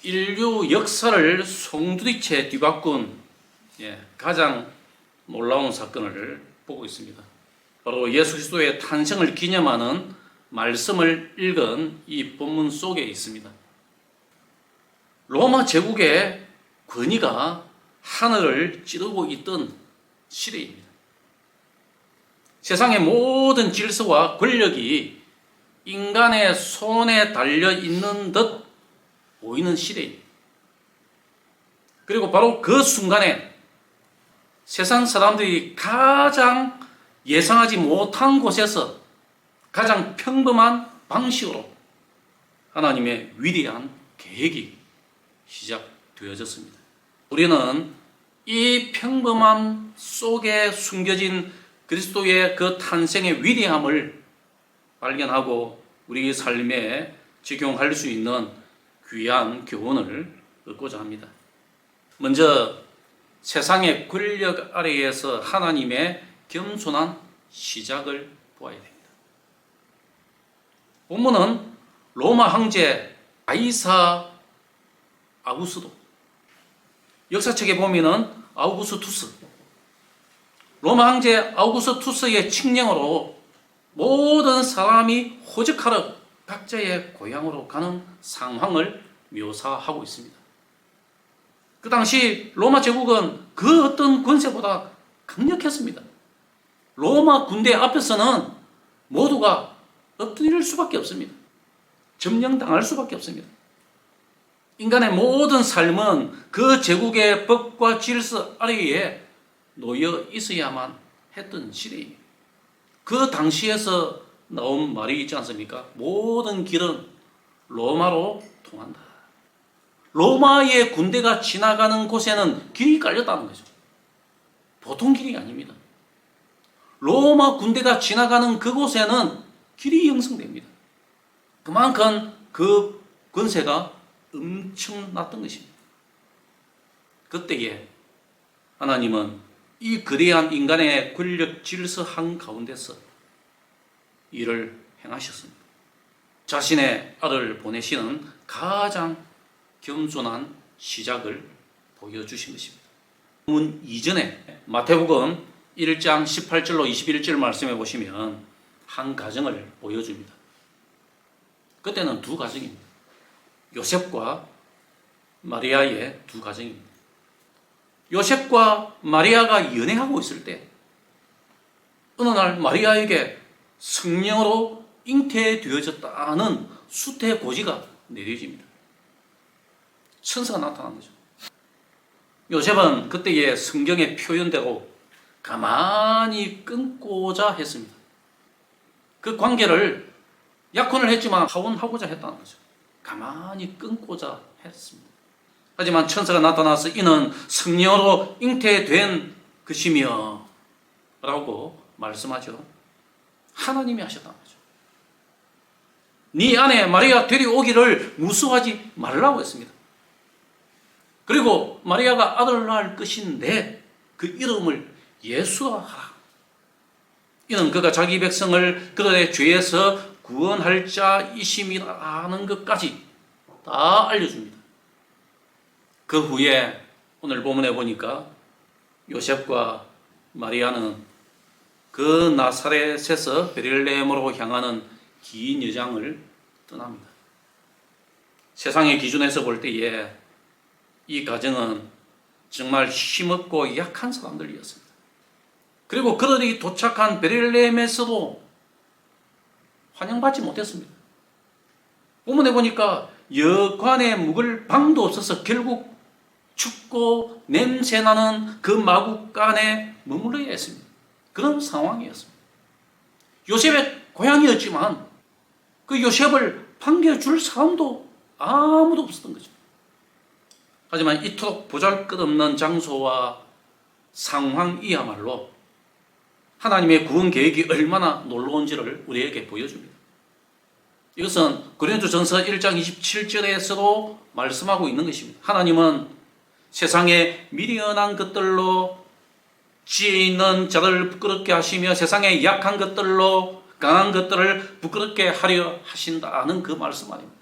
인류 역사를 송두리째 뒤바꾼 가장 놀라운 사건을 보고 있습니다. 바로 예수 그리스도의 탄생을 기념하는 말씀을 읽은 이 본문 속에 있습니다. 로마 제국의 권위가 하늘을 찌르고 있던 시대입니다. 세상의 모든 질서와 권력이 인간의 손에 달려 있는 듯 보이는 시대입니다. 그리고 바로 그 순간에 세상 사람들이 가장 예상하지 못한 곳에서 가장 평범한 방식으로 하나님의 위대한 계획이 시작되어졌습니다. 우리는 이 평범함 속에 숨겨진 그리스도의 그 탄생의 위대함을 발견하고 우리 삶에 적용할 수 있는 귀한 교훈을 얻고자 합니다. 먼저 세상의 권력 아래에서 하나님의 겸손한 시작을 보아야 됩니다. 본문은 로마 황제 가이사 아우구스도, 역사책에 보면은 아우구스투스, 로마 황제 아우구스투스의 칙령으로 모든 사람이 호적하러 각자의 고향으로 가는 상황을 묘사하고 있습니다. 그 당시 로마 제국은 그 어떤 권세보다 강력했습니다. 로마 군대 앞에서는 모두가 엎드릴 수밖에 없습니다. 점령당할 수밖에 없습니다. 인간의 모든 삶은 그 제국의 법과 질서 아래에 놓여 있어야만 했던 시대입니다. 그 당시에서 나온 말이 있지 않습니까? 모든 길은 로마로 통한다. 로마의 군대가 지나가는 곳에는 길이 깔렸다는 거죠. 보통 길이 아닙니다. 로마 군대가 지나가는 그곳에는 길이 형성됩니다. 그만큼 그 권세가 엄청났던 것입니다. 그때에 하나님은 이 거대한 인간의 권력 질서 한가운데서 일을 행하셨습니다. 자신의 아들을 보내시는 가장 겸손한 시작을 보여주신 것입니다. 본문 이전에 마태복음 1장 18절로 21절 말씀해 보시면 한 가정을 보여줍니다. 그때는 두 가정입니다. 요셉과 마리아의 두 가정입니다. 요셉과 마리아가 연애하고 있을 때 어느 날 마리아에게 성령으로 잉태되어졌다는 수태고지가 내려집니다. 천사가 나타난 거죠. 요셉은 그때의 성경의 표현대로 가만히 끊고자 했습니다. 그 관계를 약혼을 했지만 하원하고자 했다는 거죠. 가만히 끊고자 했습니다. 하지만 천사가 나타나서 이는 성령으로 잉태된 것이며 라고 말씀하죠. 하나님이 하셨다는 거죠. 네 아내 마리아 데려오기를 무서워하지 말라고 했습니다. 그리고 마리아가 아들을 낳을 것인데 그 이름을 예수라 하라. 이는 그가 자기 백성을 그들의 죄에서 구원할 자이심이라는 것까지 다 알려줍니다. 그 후에 오늘 본문에 보니까 요셉과 마리아는 그 나사렛에서 베들레헴으로 향하는 긴 여정을 떠납니다. 세상의 기준에서 볼 때에 이 가정은 정말 힘없고 약한 사람들이었습니다. 그리고 그들이 도착한 베들레헴에서도 환영받지 못했습니다. 본문에 보니까 여관에 묵을 방도 없어서 결국 춥고 냄새나는 그 마국간에 머물러야 했습니다. 그런 상황이었습니다. 요셉의 고향이었지만 그 요셉을 반겨줄 사람도 아무도 없었던 거죠. 하지만 이토록 보잘것없는 장소와 상황이야말로 하나님의 구원 계획이 얼마나 놀라운지를 우리에게 보여줍니다. 이것은 고린도전서 1장 27절에서도 말씀하고 있는 것입니다. 하나님은 세상에 미련한 것들로 지혜 있는 자들을 부끄럽게 하시며 세상에 약한 것들로 강한 것들을 부끄럽게 하려 하신다는 그 말씀 아닙니다.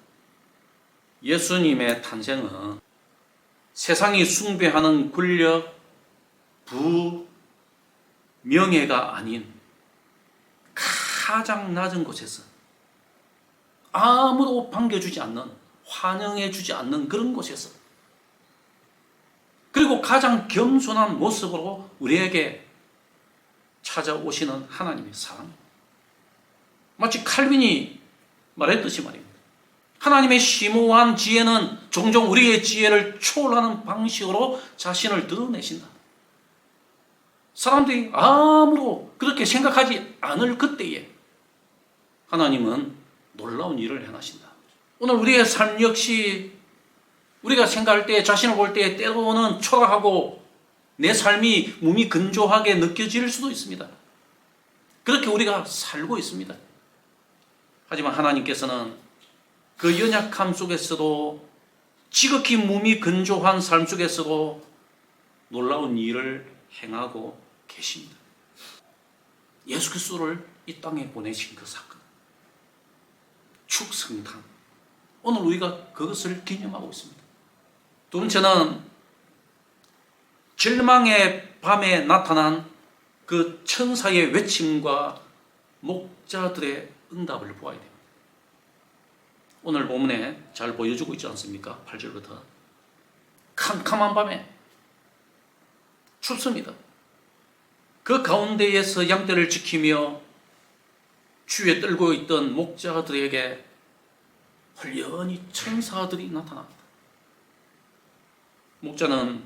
예수님의 탄생은 세상이 숭배하는 권력, 부, 명예가 아닌 가장 낮은 곳에서 아무도 반겨주지 않는, 환영해주지 않는 그런 곳에서, 그리고 가장 겸손한 모습으로 우리에게 찾아오시는 하나님의 사랑. 마치 칼빈이 말했듯이 말입니다. 하나님의 심오한 지혜는 종종 우리의 지혜를 초월하는 방식으로 자신을 드러내신다. 사람들이 아무도 그렇게 생각하지 않을 그때에 하나님은 놀라운 일을 행하신다. 오늘 우리의 삶 역시 우리가 생각할 때, 자신을 볼 때 때로는 초라하고 내 삶이 몸이 근조하게 느껴질 수도 있습니다. 그렇게 우리가 살고 있습니다. 하지만 하나님께서는 그 연약함 속에서도, 지극히 몸이 근조한 삶 속에서도 놀라운 일을 행하고 계십니다. 예수 그리스도를 이 땅에 보내신 그 사건, 축성탄, 오늘 우리가 그것을 기념하고 있습니다. 두 번째는 절망의 밤에 나타난 그 천사의 외침과 목자들의 응답을 보아야 됩니다. 오늘 본문에 잘 보여주고 있지 않습니까? 8절부터. 캄캄한 밤에 춥습니다. 그 가운데에서 양떼를 지키며 추위에 떨고 있던 목자들에게 홀연히 천사들이 나타납니다. 목자는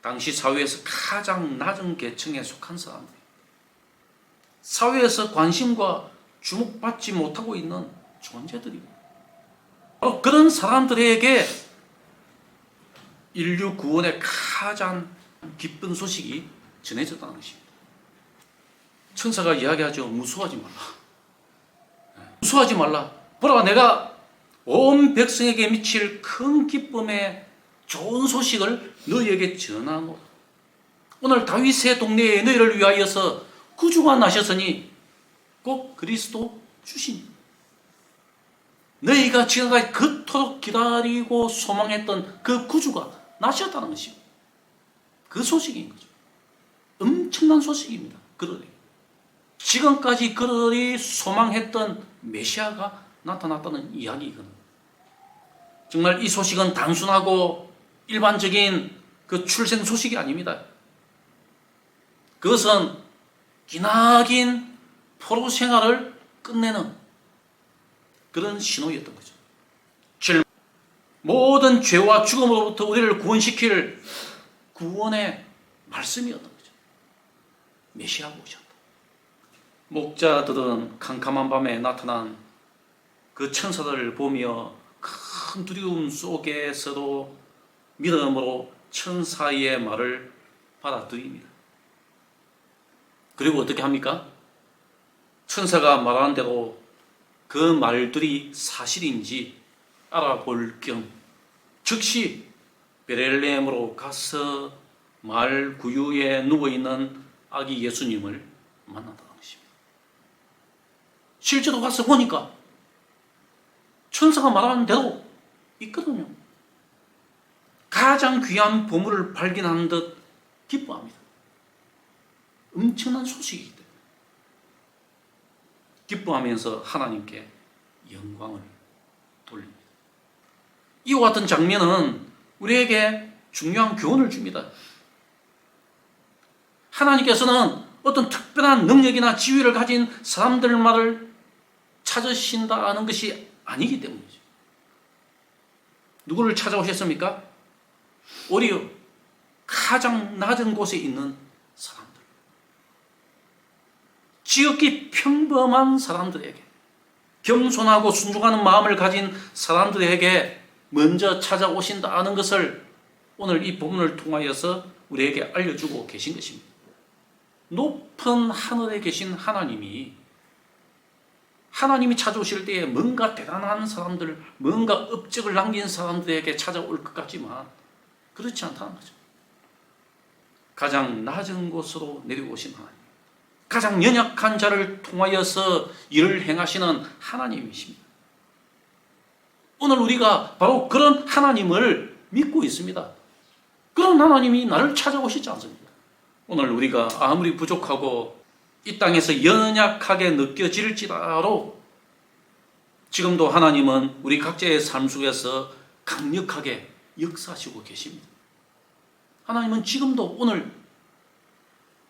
당시 사회에서 가장 낮은 계층에 속한 사람들, 사회에서 관심과 주목받지 못하고 있는 존재들입니다. 바로 그런 사람들에게 인류 구원의 가장 기쁜 소식이 전해졌다는 것입니다. 천사가 이야기하죠. 무수하지 말라. 무수하지 말라. 보라, 내가 온 백성에게 미칠 큰 기쁨의 좋은 소식을 너희에게 전하노라. 오늘 다윗의 동네에 너희를 위하여서 구주가 나셨으니 곧 그리스도 주시니, 너희가 지금까지 그토록 기다리고 소망했던 그 구주가 나셨다는 것입니다. 그 소식인 거죠. 엄청난 소식입니다. 그러니 지금까지 그들이 소망했던 메시아가 나타났다는 이야기이거든요. 정말 이 소식은 단순하고 일반적인 그 출생 소식이 아닙니다. 그것은 기나긴 포로 생활을 끝내는 그런 신호였던 거죠. 모든 죄와 죽음으로부터 우리를 구원시킬 구원의 말씀이었던 거죠. 메시아가 오셨다. 목자들은 캄캄한 밤에 나타난 그 천사들을 보며 큰 두려움 속에서도 믿음으로 천사의 말을 받아들입니다. 그리고 어떻게 합니까? 천사가 말하는 대로 그 말들이 사실인지 알아볼 겸 즉시 베들레헴으로 가서 말 구유에 누워있는 아기 예수님을 만났다는 것입니다. 실제로 가서 보니까 천사가 말하는 대로 있거든요. 가장 귀한 보물을 발견한 듯 기뻐합니다. 엄청난 소식이기 때문에 기뻐하면서 하나님께 영광을 돌립니다. 이와 같은 장면은 우리에게 중요한 교훈을 줍니다. 하나님께서는 어떤 특별한 능력이나 지위를 가진 사람들만을 찾으신다는 것이 아니기 때문이죠. 누구를 찾아오셨습니까? 오히려 가장 낮은 곳에 있는 사람들, 지극히 평범한 사람들에게, 겸손하고 순종하는 마음을 가진 사람들에게 먼저 찾아오신다는 것을 오늘 이 본문을 통하여서 우리에게 알려주고 계신 것입니다. 높은 하늘에 계신 하나님이 찾아오실 때에 뭔가 대단한 사람들, 뭔가 업적을 남긴 사람들에게 찾아올 것 같지만 그렇지 않다는 거죠. 가장 낮은 곳으로 내려오신 하나님, 가장 연약한 자를 통하여서 일을 행하시는 하나님이십니다. 오늘 우리가 바로 그런 하나님을 믿고 있습니다. 그런 하나님이 나를 찾아오시지 않습니까? 오늘 우리가 아무리 부족하고 이 땅에서 연약하게 느껴질지라도 지금도 하나님은 우리 각자의 삶 속에서 강력하게 역사하시고 계십니다. 하나님은 지금도 오늘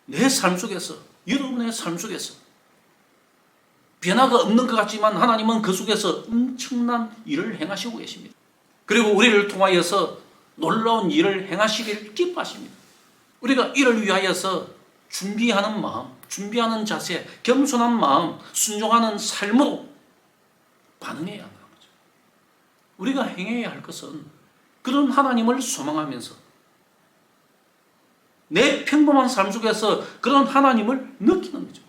내 삶 속에서, 여러분의 삶 속에서 변화가 없는 것 같지만 하나님은 그 속에서 엄청난 일을 행하시고 계십니다. 그리고 우리를 통하여서 놀라운 일을 행하시길 기뻐하십니다. 우리가 이를 위하여서 준비하는 마음, 준비하는 자세, 겸손한 마음, 순종하는 삶으로 반응해야 한다는 거죠. 우리가 행해야 할 것은 그런 하나님을 소망하면서 내 평범한 삶 속에서 그런 하나님을 느끼는 거죠.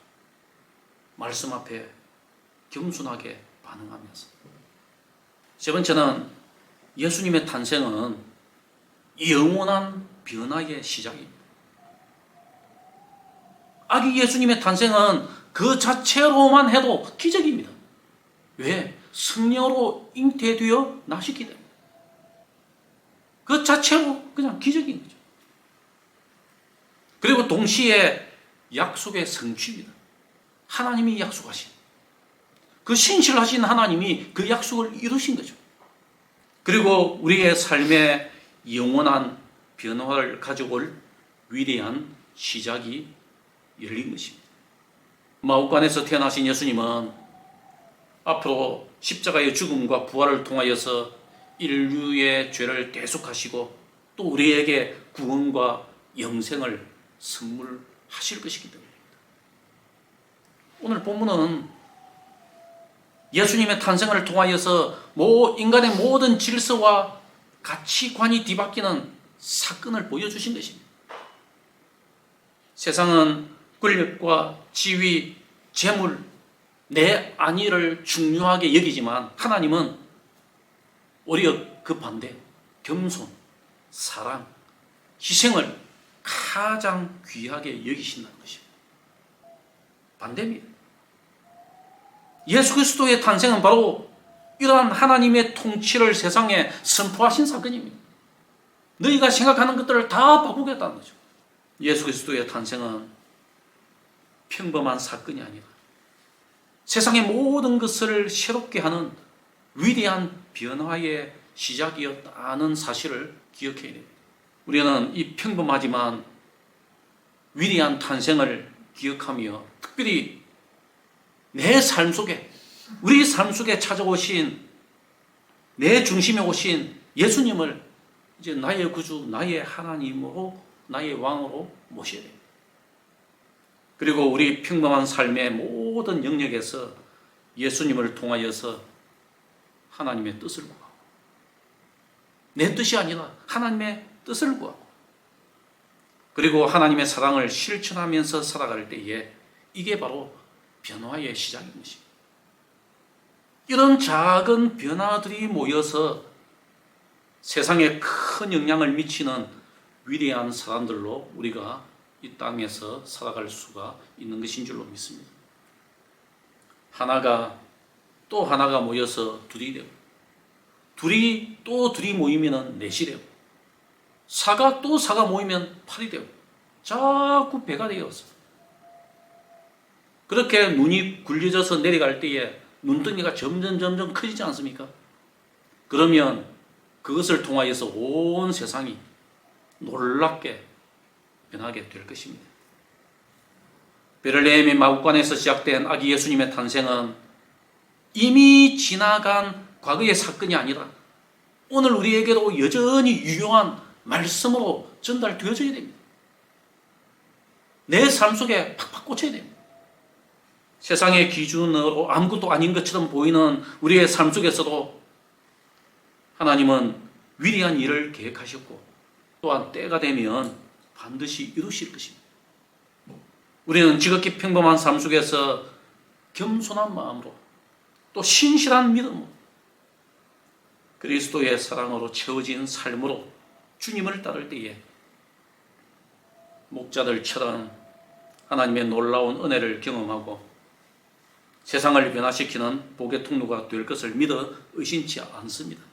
말씀 앞에 겸손하게 반응하면서. 세 번째는 예수님의 탄생은 영원한 변화의 시작입니다. 아기 예수님의 탄생은 그 자체로만 해도 기적입니다. 왜? 성령으로 잉태되어 나시기 때문에. 그 자체로 그냥 기적인 거죠. 그리고 동시에 약속의 성취입니다. 하나님이 약속하신, 그 신실하신 하나님이 그 약속을 이루신 거죠. 그리고 우리의 삶에 영원한 변화를 가져올 위대한 시작이 열린 것입니다. 마옥관에서 태어나신 예수님은 앞으로 십자가의 죽음과 부활을 통하여서 인류의 죄를 대속하시고 또 우리에게 구원과 영생을 선물하실 것이기 때문입니다. 오늘 본문은 예수님의 탄생을 통하여서 인간의 모든 질서와 가치관이 뒤바뀌는 사건을 보여주신 것입니다. 세상은 권력과 지위, 재물, 내 안위를 중요하게 여기지만 하나님은 오히려 그 반대, 겸손, 사랑, 희생을 가장 귀하게 여기신다는 것입니다. 반대입니다. 예수 그리스도의 탄생은 바로 이러한 하나님의 통치를 세상에 선포하신 사건입니다. 너희가 생각하는 것들을 다 바꾸겠다는 거죠. 예수 그리스도의 탄생은 평범한 사건이 아니라 세상의 모든 것을 새롭게 하는 위대한 변화의 시작이었다는 사실을 기억해야 됩니다. 우리는 이 평범하지만 위대한 탄생을 기억하며 특별히 내 삶 속에, 우리 삶 속에 찾아오신, 내 중심에 오신 예수님을 이제 나의 구주, 나의 하나님으로, 나의 왕으로 모셔야 됩니다. 그리고 우리 평범한 삶의 모든 영역에서 예수님을 통하여서 하나님의 뜻을 구하고, 내 뜻이 아니라 하나님의 뜻을 구하고, 그리고 하나님의 사랑을 실천하면서 살아갈 때에 이게 바로 변화의 시작인 것입니다. 이런 작은 변화들이 모여서 세상에 큰 영향을 미치는 위대한 사람들로 우리가 이 땅에서 살아갈 수가 있는 것인 줄로 믿습니다. 하나가 또 하나가 모여서 둘이 되고, 둘이 또 둘이 모이면 넷이 되고, 사가 또 사가 모이면 팔이 되고, 자꾸 배가 되어서 그렇게 눈이 굴려져서 내려갈 때에 눈덩이가 점점 커지지 않습니까? 그러면 그것을 통하여서 온 세상이 놀랍게 변하게 될 것입니다. 베들레헴의 마구간에서 시작된 아기 예수님의 탄생은 이미 지나간 과거의 사건이 아니라 오늘 우리에게도 여전히 유효한 말씀으로 전달되어져야 됩니다. 내 삶 속에 팍팍 꽂혀야 됩니다. 세상의 기준으로 아무것도 아닌 것처럼 보이는 우리의 삶 속에서도 하나님은 위대한 일을 계획하셨고 또한 때가 되면 반드시 이루실 것입니다. 우리는 지극히 평범한 삶 속에서 겸손한 마음으로 또 신실한 믿음으로 그리스도의 사랑으로 채워진 삶으로 주님을 따를 때에 목자들처럼 하나님의 놀라운 은혜를 경험하고 세상을 변화시키는 복의 통로가 될 것을 믿어 의심치 않습니다.